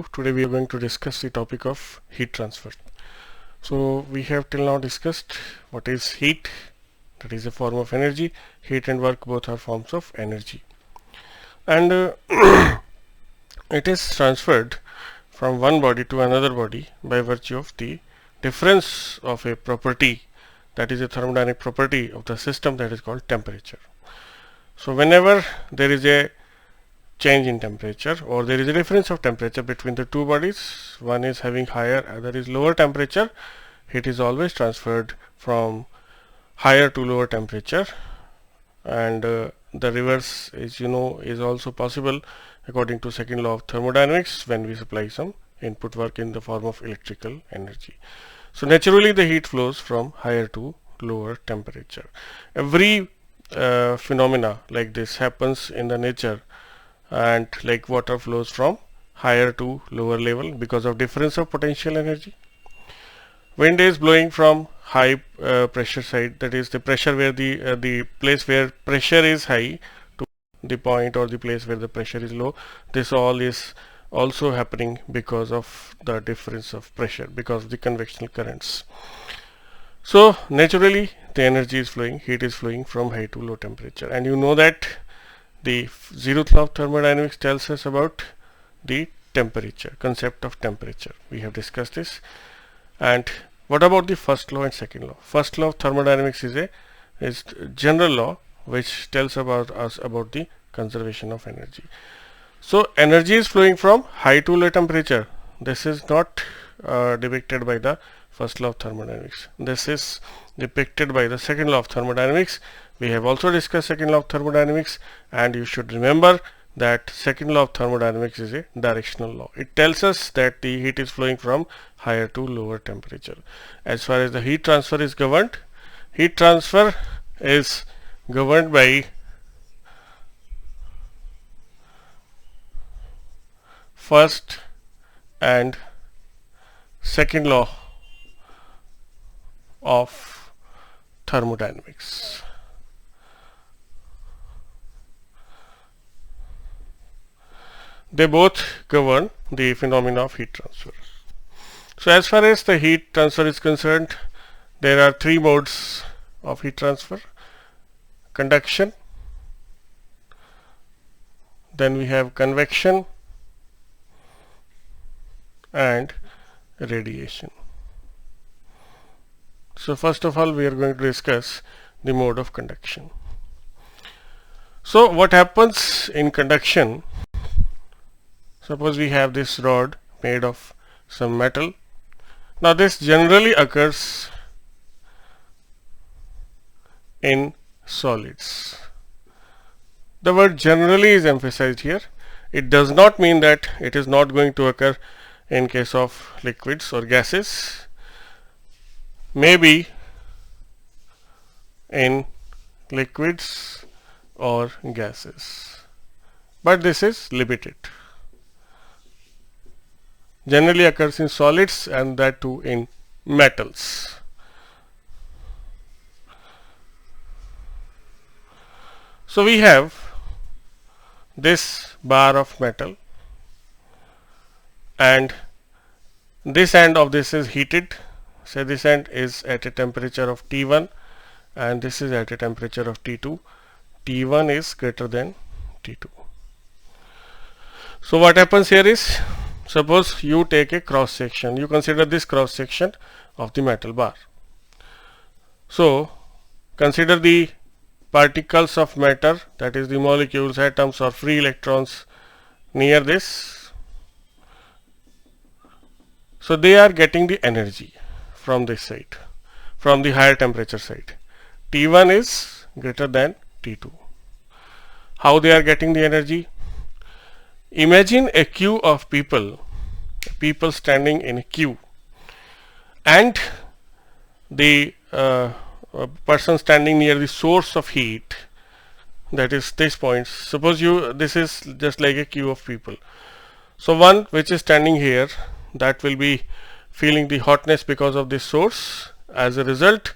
Today we are going to discuss the topic of heat transfer. So we have till now discussed what is heat, that is a form of energy. Heat and work both are forms of energy, and it is transferred from one body to another body by virtue of the difference of a property, that is a thermodynamic property of the system, that is called temperature. So whenever there is a change in temperature, or there is a difference of temperature between the two bodies, one is having higher, other is lower temperature, heat is always transferred from higher to lower temperature, and the reverse is also possible according to second law of thermodynamics when we supply some input work in the form of electrical energy. So naturally the heat flows from higher to lower temperature. Every phenomena like this happens in the nature, and like water flows from higher to lower level because of difference of potential energy. Wind is blowing from high pressure side, that is the pressure where the place where pressure is high, to the point or the place where the pressure is low. This all is also happening because of the difference of pressure, because of the convectional currents. So naturally the energy is flowing, heat is flowing from high to low temperature, and you know that the zeroth law of thermodynamics tells us about the temperature, concept of temperature. We have discussed this. And what about the first law and second law? First law of thermodynamics is a general law which tells us about the conservation of energy. So energy is flowing from high to low temperature. This is not depicted by the first law of thermodynamics. This is depicted by the second law of thermodynamics. We have also discussed second law of thermodynamics, and you should remember that second law of thermodynamics is a directional law. It tells us that the heat is flowing from higher to lower temperature. As far as the heat transfer is governed, heat transfer is governed by first and second law of thermodynamics. They both govern the phenomena of heat transfer. So as far as the heat transfer is concerned, there are three modes of heat transfer: conduction, then we have convection, and radiation. So first of all we are going to discuss the mode of conduction. So what happens in conduction? Suppose we have this rod made of some metal. Now this generally occurs in solids. The word generally is emphasized here. It does not mean that it is not going to occur in case of liquids or gases. Maybe in liquids or gases, but this is limited. Generally occurs in solids, and that too in metals. So we have this bar of metal, and this end of this is heated. Say this end is at a temperature of T1 and this is at a temperature of T2. T1 is greater than T2. So what happens here is, suppose you take a cross section, you consider this cross section of the metal bar. So consider the particles of matter, that is the molecules, atoms or free electrons near this. So they are getting the energy from this side, from the higher temperature side. T1 is greater than T2. How they are getting the energy? Imagine a queue of people standing in a queue, and the person standing near the source of heat, that is this point. Suppose this is just like a queue of people. So one which is standing here, that will be feeling the hotness because of this source. As a result,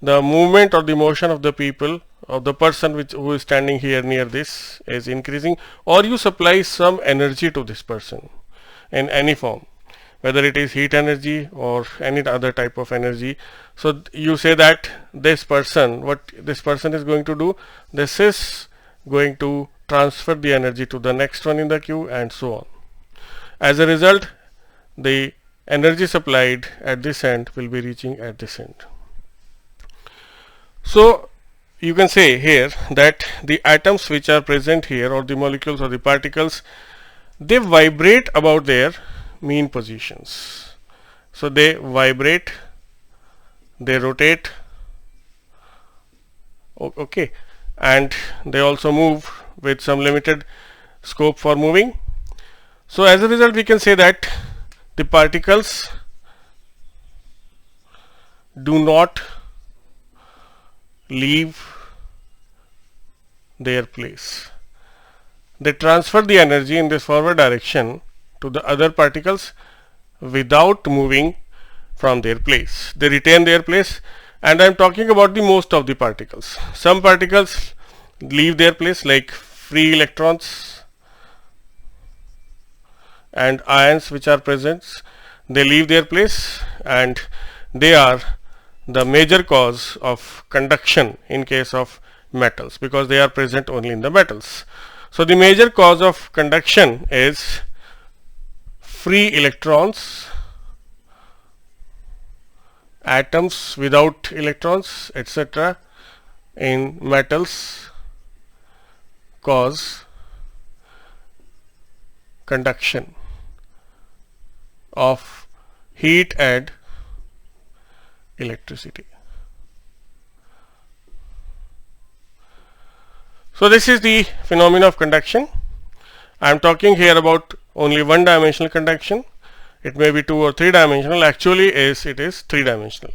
the movement or the motion of the people, of the person who is standing here near this, is increasing, or you supply some energy to this person. in any form, whether it is heat energy or any other type of energy. So you say that this person, what this person is going to do, this is going to transfer the energy to the next one in the queue, and so on. As a result, the energy supplied at this end will be reaching at this end. So you can say here that the atoms which are present here, or the molecules or the particles, they vibrate about their mean positions. So they vibrate, they rotate, okay, and they also move with some limited scope for moving. So as a result, we can say that the particles do not leave their place. They transfer the energy in this forward direction to the other particles without moving from their place. They retain their place, and I am talking about the most of the particles. Some particles leave their place, like free electrons and ions which are present. They leave their place, and they are the major cause of conduction in case of metals, because they are present only in the metals. So the major cause of conduction is free electrons, atoms without electrons, etc. in metals cause conduction of heat and electricity. So this is the phenomena of conduction. I am talking here about only one dimensional conduction. It may be two or three dimensional. Actually it is three dimensional.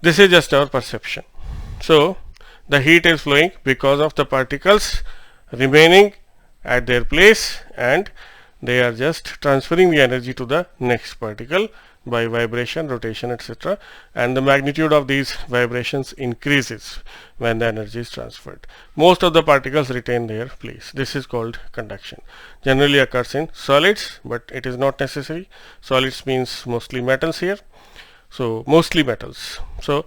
This is just our perception. So the heat is flowing because of the particles remaining at their place, and they are just transferring the energy to the next particle by vibration, rotation, etc. and the magnitude of these vibrations increases when the energy is transferred. Most of the particles retain their place. This is called conduction. Generally occurs in solids, but it is not necessary. Solids means mostly metals here. So mostly metals. So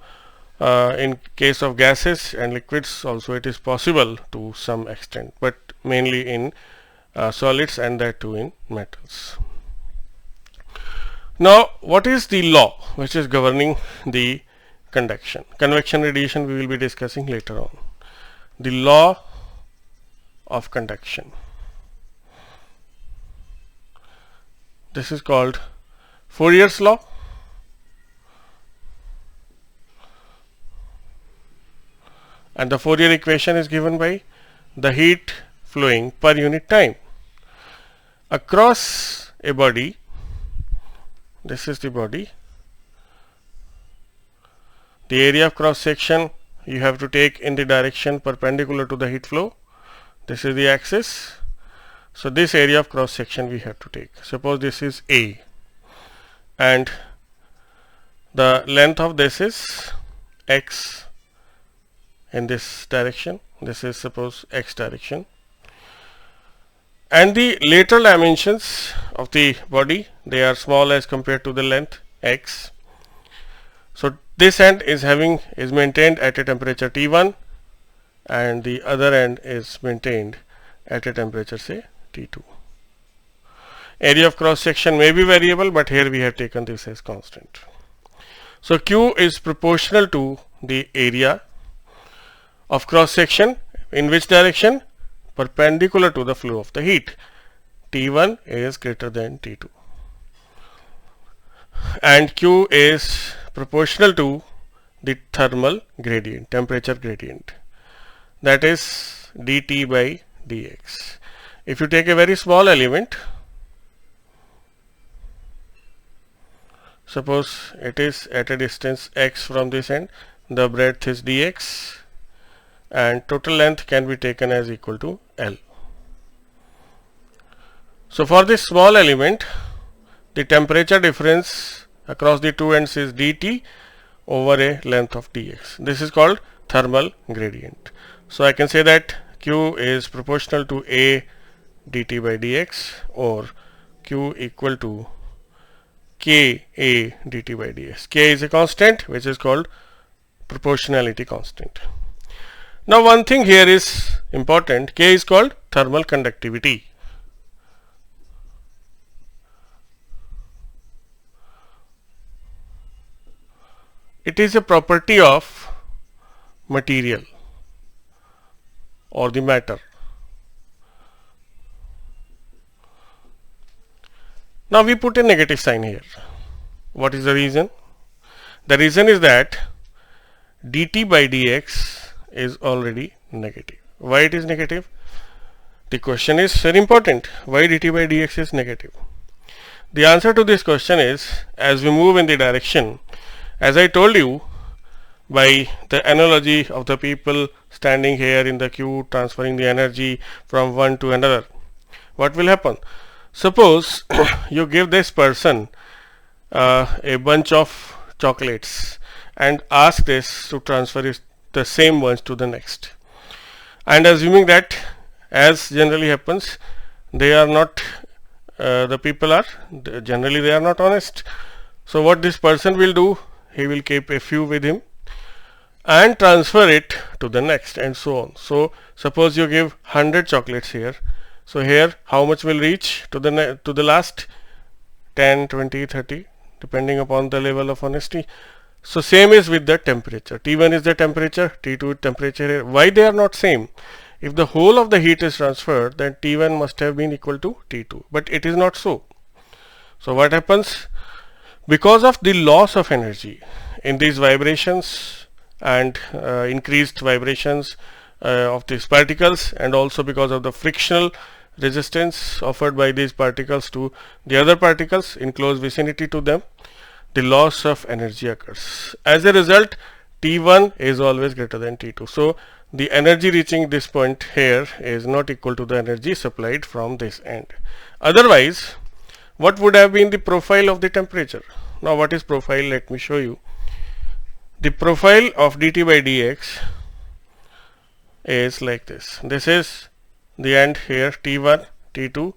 in case of gases and liquids also it is possible to some extent, but mainly in solids, and that too in metals. Now what is the law which is governing the conduction? Convection, radiation we will be discussing later on. The law of conduction. This is called Fourier's law. And the Fourier equation is given by the heat flowing per unit time across a body. This is the body. The area of cross section you have to take in the direction perpendicular to the heat flow. This is the axis. So this area of cross section we have to take. Suppose this is A, and the length of this is x in this direction. This is suppose x direction, and the lateral dimensions of the body, they are small as compared to the length x. So this end is maintained at a temperature T1, and the other end is maintained at a temperature say T2. Area of cross section may be variable, but here we have taken this as constant. So Q is proportional to the area of cross section in which direction? Perpendicular to the flow of the heat. T1 is greater than T2, and Q is proportional to the thermal gradient, temperature gradient, that is dt by dx. If you take a very small element, suppose it is at a distance x from this end, the breadth is dx, and total length can be taken as equal to L. So for this small element, the temperature difference across the two ends is dt over a length of dx. This is called thermal gradient. So I can say that Q is proportional to A dt by dx, or Q equal to Ka dt by dx. K is a constant which is called proportionality constant. Now one thing here is important. K is called thermal conductivity. It is a property of material or the matter. Now we put a negative sign here. What is the reason? The reason is that dt by dx is already negative. Why it is negative? The question is very important. Why dt by dx is negative? The answer to this question is, as we move in the direction, as I told you, by the analogy of the people standing here in the queue transferring the energy from one to another, what will happen? Suppose you give this person a bunch of chocolates and ask this to transfer the same ones to the next, and assuming that, as generally happens, they are not the people are generally they are not honest. So what this person will do, he will keep a few with him and transfer it to the next, and so on. So suppose you give 100 chocolates here. So here how much will reach to the last? 10, 20, 30, depending upon the level of honesty. So same is with the temperature. T1 is the temperature, T2 is temperature here. Why they are not same? If the whole of the heat is transferred, then T1 must have been equal to T2, but it is not so. So what happens? Because of the loss of energy in these vibrations and increased vibrations of these particles, and also because of the frictional resistance offered by these particles to the other particles in close vicinity to them, the loss of energy occurs. As a result, T1 is always greater than T2. So the energy reaching this point here is not equal to the energy supplied from this end. Otherwise, what would have been the profile of the temperature? Now what is profile? Let me show you. The profile of dt by dx is like this. This is the end here, T1, T2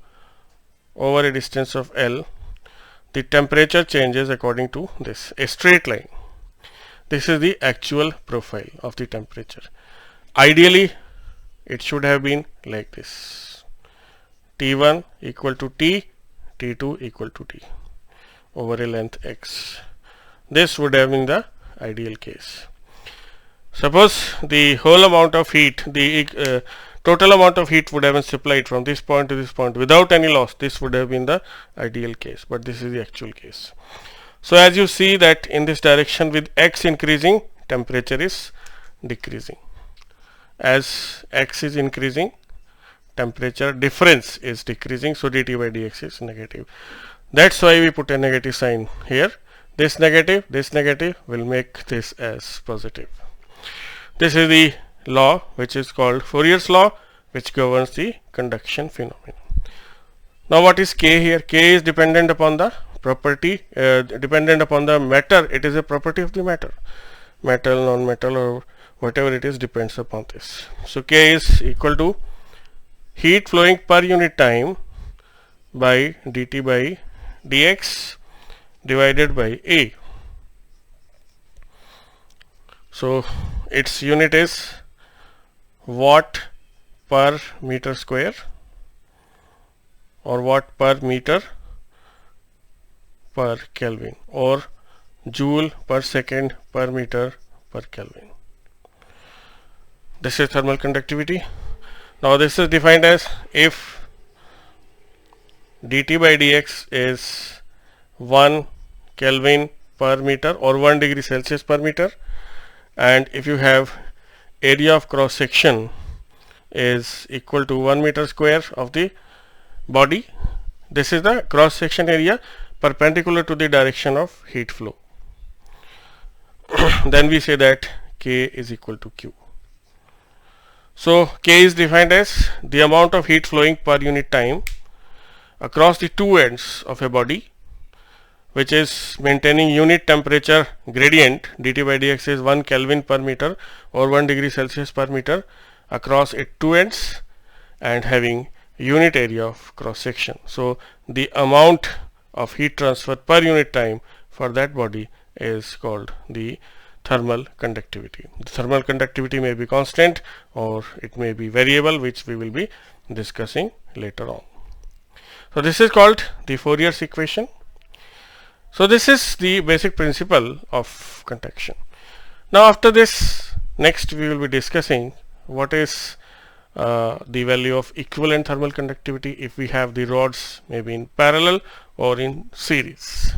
over a distance of L. The temperature changes according to this, a straight line. This is the actual profile of the temperature. Ideally, it should have been like this. T1 equal to T, T2 equal to T over a length x. This would have been the ideal case. Suppose the whole amount of heat, the total amount of heat would have been supplied from this point to this point without any loss. This would have been the ideal case, but this is the actual case. So as you see that in this direction, with x increasing, temperature is decreasing. As x is increasing, temperature difference is decreasing, so dt by dx is negative. That's why we put a negative sign here. This negative will make this as positive. This is the law which is called Fourier's law, which governs the conduction phenomenon. Now what is K here? K is dependent upon the property, dependent upon the matter. It is a property of the matter. Metal, non-metal, or whatever it is depends upon this. So K is equal to heat flowing per unit time by dt by dx divided by A. So its unit is watt per meter square or watt per meter per Kelvin or joule per second per meter per Kelvin. This is thermal conductivity. Now this is defined as if dt by dx is 1 Kelvin per meter or 1 degree Celsius per meter, and if you have area of cross section is equal to 1 meter square of the body. This is the cross section area perpendicular to the direction of heat flow. Then we say that K is equal to Q. So K is defined as the amount of heat flowing per unit time across the two ends of a body, which is maintaining unit temperature gradient. dt by dx is 1 Kelvin per meter or 1 degree Celsius per meter across its two ends, and having unit area of cross section. So the amount of heat transfer per unit time for that body is called the thermal conductivity. The thermal conductivity may be constant or it may be variable, which we will be discussing later on. So this is called the Fourier's equation. So this is the basic principle of conduction. Now after this, next we will be discussing what is the value of equivalent thermal conductivity if we have the rods maybe in parallel or in series.